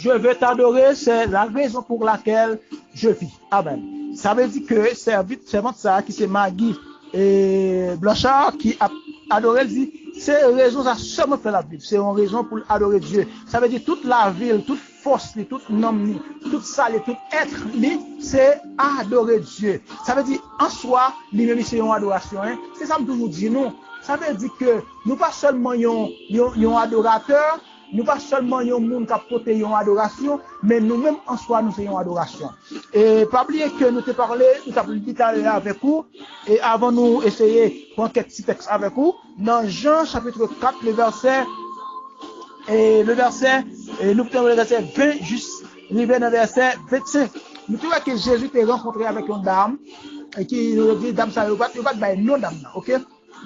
je vais t'adorer, c'est la raison pour laquelle je vis. Amen. Ça veut dire que servante ça qui c'est Maggie et Blanchard qui a adoré, dit, c'est raison ça seulement fait la Bible. C'est une raison pour adorer Dieu. Ça veut dire toute la ville, toute force, toute nom, toute salle, tout être, c'est adorer Dieu. Ça veut dire en soi, lui-même c'est une adoration. Hein? C'est ça que je toujours dis, non. Ça veut dire que nous pas seulement un adorateur, nous pas seulement un monde qui a porté une adoration, mais nous-mêmes en soi, nous faisons une adoration. Et pas oublier que nous te parlé, nous avons dit avec vous, et avant nous essayer de prendre quelques petits textes avec vous, dans Jean chapitre 4, le verset, et nous prenons le verset 20 juste, arrivé dans le verset 25. Nous trouvons que Jésus t'est rencontré avec une dame, et qui nous dit, dame, ça ne va pas non dame, ok?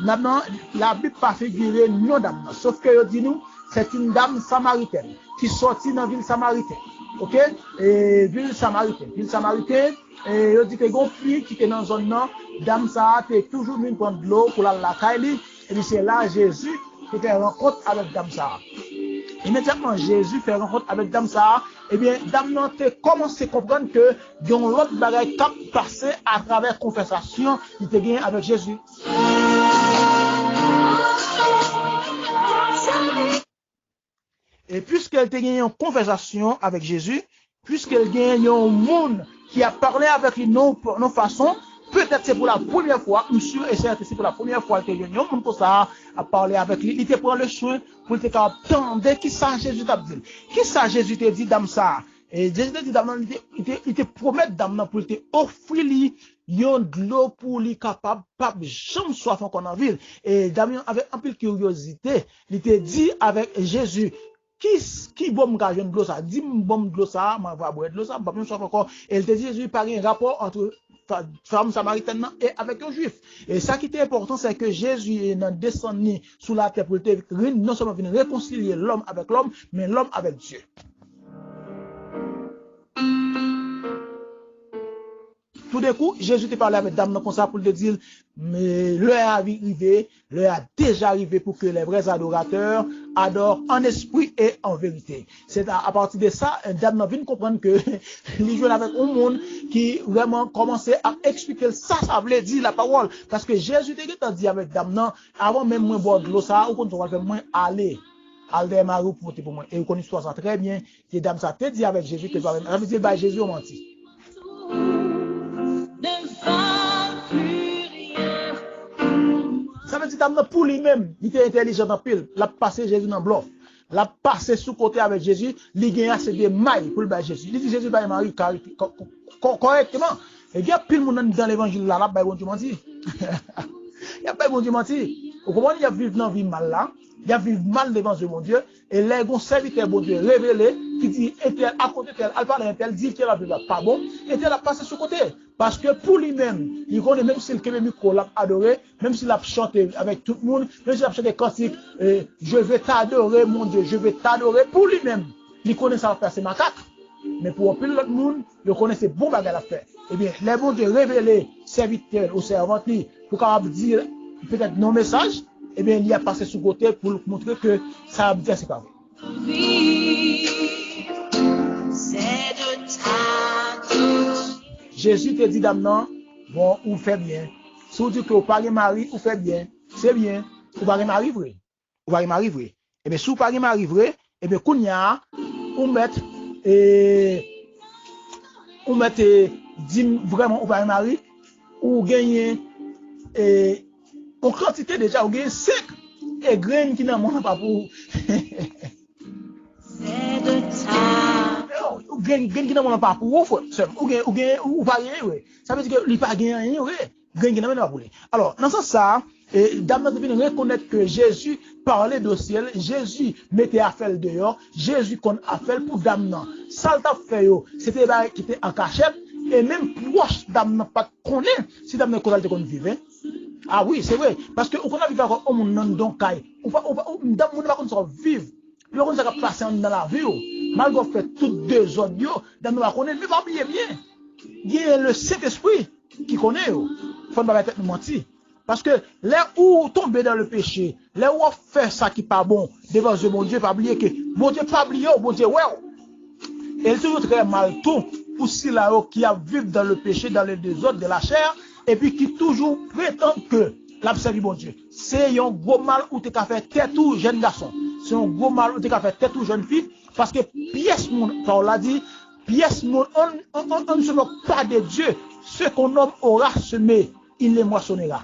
Maintenant, la Bible pas figuré non dame, sauf que dit nous, c'est une dame samaritaine qui sortit dans la ville samaritaine, ok? Et ville samaritaine, et il dit que gon fille qui était dans zone non, dame ça a toujours venu prendre de l'eau pour la caille, et puis c'est là Jésus qui fait rencontre avec dame ça. Immédiatement Jésus fait rencontre avec dame ça, et bien dame non te commencé à comprendre que yon l'autre bagaille cap passé à travers conversation il te gagne avec Jésus. Et puisqu'elle a gagné une conversation avec Jésus, puisqu'elle a gagné un monde qui a parlé avec lui nos façons, peut-être c'est pour la première fois, monsieur, et c'est pour la première fois qu'elle a gagné un monde pour ça, a parlé avec lui, il te prend le soin pour te attendre qui ça Jésus t'a dit. Qui ça Jésus t'a dit dans ça? Et Jésus t'a dit dans il te promet dans pour te offrir lui yon de l'eau pour lui capable pas jamais soif encore en ville. Et Damien avec un peu de curiosité, il te dit avec Jésus qui bon me gagne de l'eau ça, dis bon de l'eau ça, m'a va boire de l'eau ça, pas même soif encore. Et il te dit Jésus pas un rapport entre femme samaritaine et avec un juif. Et ça qui est important, c'est que Jésus est descendu sous la terre pour non seulement venir réconcilier l'homme avec l'homme, mais l'homme avec Dieu. Tout d'un coup, Jésus te parlait avec dame comme ça pour te dire, mais l'heure a arrivé, l'heure a déjà arrivé pour que les vrais adorateurs adorent en esprit et en vérité. C'est à partir de ça, dame vient comprendre que il joue avec un monde qui vraiment commençait à expliquer ça voulait dire la parole. Parce que Jésus te dit avec dame avant même moi boire de l'eau ça, ou quand on va faire moins aller. Aldemaru pour moi. Et vous connaissez l'histoire ça très bien. Que dame ça te dit avec Jésus que ça veut dire bah Jésus a menti. Ça veut dire que pour lui-même, il était intelligent dans pile. Il a passé Jésus dans le bluff. Il a passé sous côté avec Jésus. Il a assez de mailles pour le battre Jésus. Il dit Jésus va Marie correctement. Et il y a pile de monde dans l'évangile là, il bon Dieu menti. Il y a pas bon Dieu menti. Vous comprenez, il y a vivre dans vie mal là. Il y a vivre mal devant Dieu mon Dieu. Et les bons serviteurs bon Dieu révélé qui dit tel à côté tel, elle parle tel dit qu'elle a vu pas bon, et tel a passé sous côté. Parce que pour lui-même, il connaît même s'il a micro l'a adoré, même s'il a chanté avec tout le monde, même s'il a chanté cantique, je vais t'adorer mon Dieu, je vais t'adorer pour lui-même. Il connaît ça à faire, c'est macaque. Mais pour plus l'autre monde, il connaît ces bons bagages à faire. Eh bien, les bons Dieu révélés, serviteurs ou servantes, pour capable dire peut-être non message, eh bien, il a passé sous côté pour montrer que ça a dit c'est pas vrai. Jésus te dit d'amener, bon, ou fait bien. Si vous dites que vous parlez Marie, ou fait bien, c'est bien. Vous parlez Marie vrai. Vous parlez Marie vrai. Eh bien, si vous parlez Marie vrai, eh bien, Kounia, ou mettre, dit vraiment, vous parlez Marie, ou gagner, en quantité déjà, ou gagner sec, et graines qui n'en manquent pas pour. C'est de ça. Ou gagne qui n'a pas pour ou pas rien ça veut dire que il pas gagner rien gagne qui n'a pas pour lui. Alors dans ce sens dame devine reconnaître que Jésus parlait de ciel, Jésus mettait affaire dehors, Jésus qu'on affaire pour dame non ça t'a fait c'était qui était en cachette et même proche dame pas connaît si dame ne connaît qu'on vivait. Ah oui, c'est vrai parce que on a vivre au monde non donc on va dame on va qu'on vivre. Le monde ça passer dans la vie malgré fait toutes deux autres dans nous connaître mais pas oublier bien. Il y a le Saint-Esprit qui connaît faut pas être mentir parce que là où tomber dans le péché, là où faire ça qui pas bon devant Dieu mon Dieu pas oublier que mon Dieu pas oublier bon Dieu ouais. Et il toujours très mal tout pour ceux-là qui a vivre dans le péché, dans le désordre de la chair, et puis qui toujours prétend que l'absence du bon Dieu. C'est un gros mal où tu as fait tête tout jeune garçon. C'est un gros mal où tu as fait tête tout jeune fille, parce que pièce monde, Paul l'a dit, pièce monde, on ne se moque pas de Dieu. Ce qu'on homme aura semé, il les moissonnera.